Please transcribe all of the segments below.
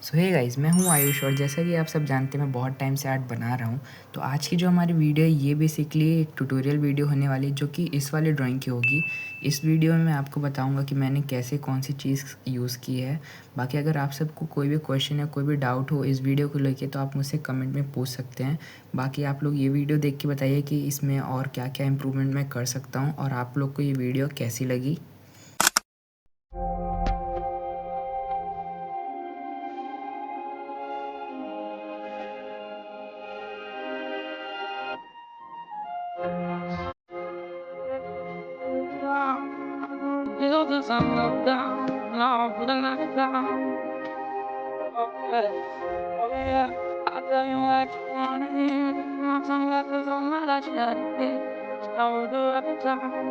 सो hey guys, मैं हूँ आयुष और जैसा कि आप सब जानते हैं मैं बहुत टाइम से आर्ट बना रहा हूँ। तो आज की जो हमारी वीडियो है ये बेसिकली एक ट्यूटोरियल वीडियो होने वाली है जो कि इस वाले ड्राइंग की होगी। इस वीडियो में मैं आपको बताऊँगा कि मैंने कैसे कौन सी चीज़ यूज़ की है। बाकी अगर आप सबको कोई भी क्वेश्चन या कोई भी डाउट हो इस वीडियो को लेके तो आप मुझसे कमेंट में पूछ सकते हैं। बाकी आप लोग ये वीडियो देख के बताइए कि इसमें और क्या क्या इम्प्रूवमेंट मैं कर सकता हूँ और आप लोग को ये वीडियो कैसी लगी। Feel the sun go down, and I'll put the night down. Oh yeah, I'll tell you what you wanna hear. My sunglasses on, my light shut it. I will do every time.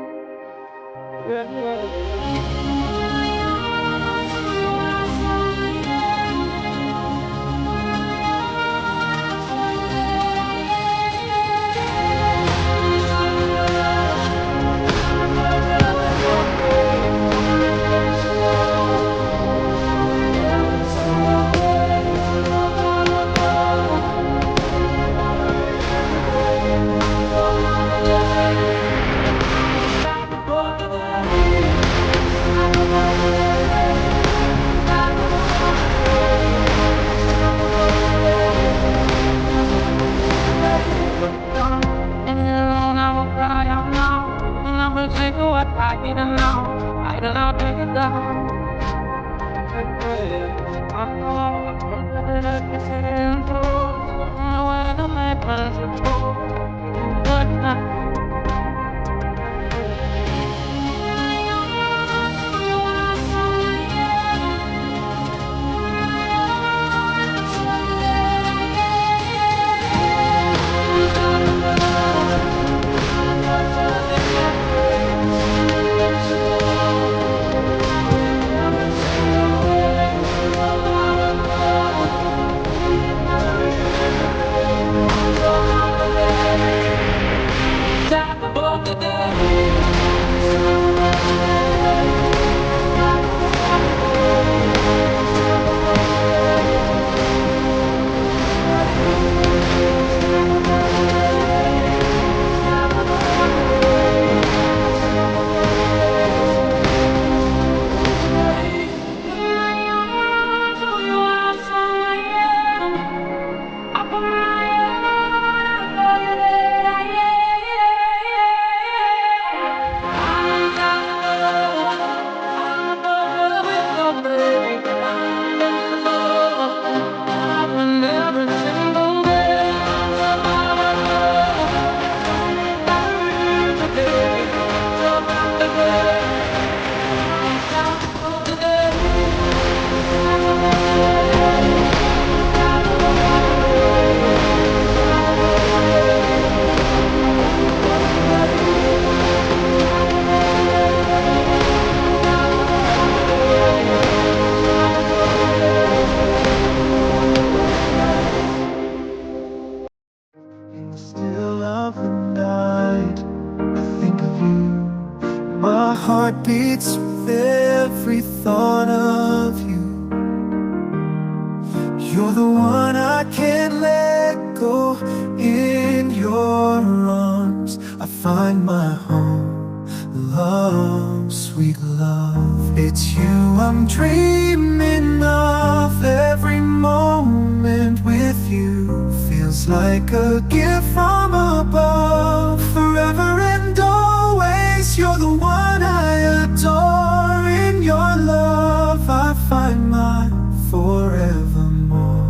I didn't know, take it down. I know, when I make plans to go, good night. Still of the night, I think of you. My heart beats with every thought of you. You're the one I can't let go. In your arms I find my home. Love, sweet love, it's you I'm dreaming of. Every moment with you feels like a gift from above. Forever and always, you're the one I adore. In your love I find my forevermore.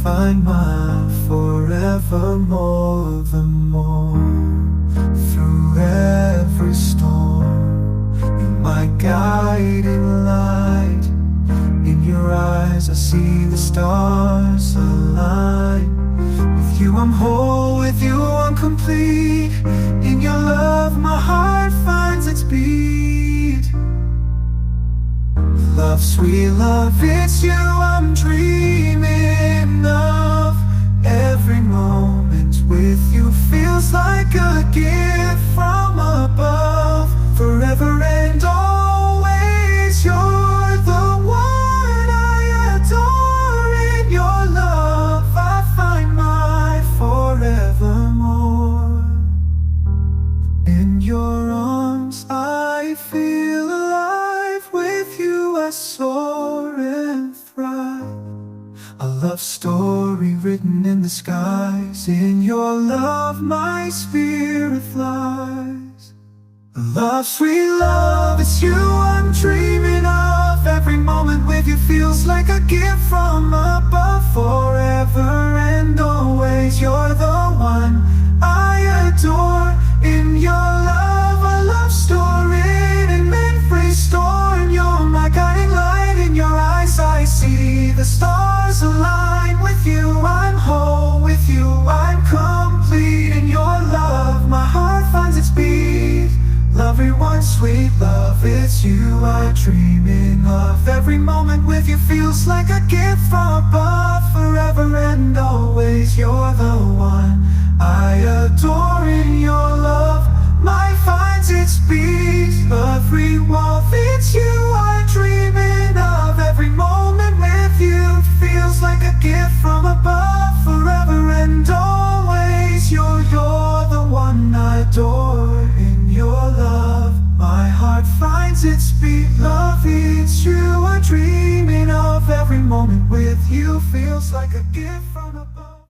Find my forevermore, the more. Through every storm, you're my guiding light. In your eyes I see the stars align. With you I'm whole, with you I'm complete. In your love my heart finds its beat. Love, sweet love, it's you I'm dreaming of. Every moment with you feels like a gift from above. Forever and always, you're the one I love story written in the skies. In your love my spirit flies. Love, sweet love, it's you I'm dreaming of. Every moment with you feels like a gift from above. Forever and always you're the one I adore. In your love, a love story in memory stored. You're my guiding light. In your eyes I see the stars align. With you I'm whole, with you I'm complete. In your love my heart finds its beat. Everyone, sweet love, it's you I'm dreaming of. Every moment with you feels like a gift from above. Forever and always you're the one I adore. In your love my finds its beat. Every walk, it's you I'm dreaming of. Every moment with you feels like a gift from above. Forever and always you're the one I adore. In your love my heart finds its beat. Love, it's you I'm dreaming of. Every moment with you feels like a gift from above.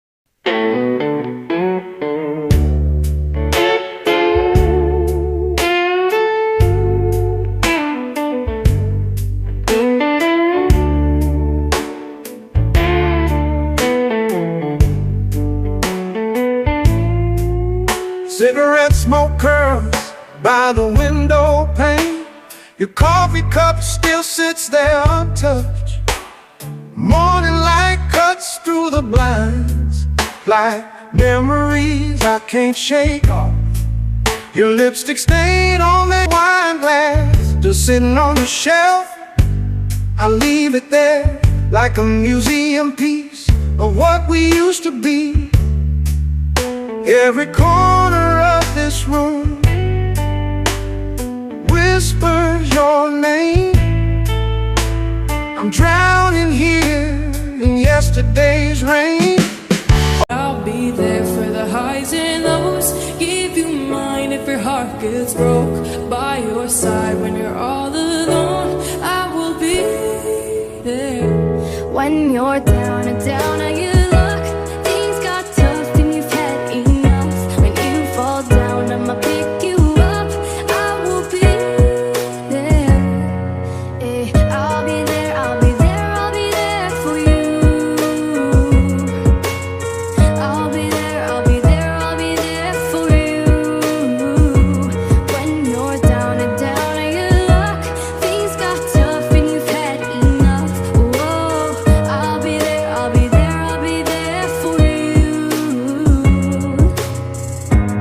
Cigarette smoke curls by the window pane. Your coffee cup still sits there untouched. Morning light cuts through the blinds like memories I can't shake off. Your lipstick stain on that wine glass, just sitting on the shelf. I leave it there like a museum piece of what we used to be. Every corner of this room whispers your name. I'm drowning here in yesterday's rain. I'll be there for the highs and lows. Give you mine if your heart gets broke. By your side when you're all alone. I will be there. When you're down and down and you look, things got tough and you've had enough. When you fall down, I'ma pick you up. I will be there. I'll be there, I'll be there, I'll be there for you. I'll be there, I'll be there, I'll be there for you. When you're down and you look, things got tough and you've had enough. Whoa, I'll be there, I'll be there, I'll be there for you.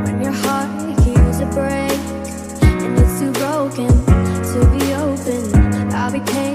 When your heart heals a break and it's too broken to be open, I'll be patient.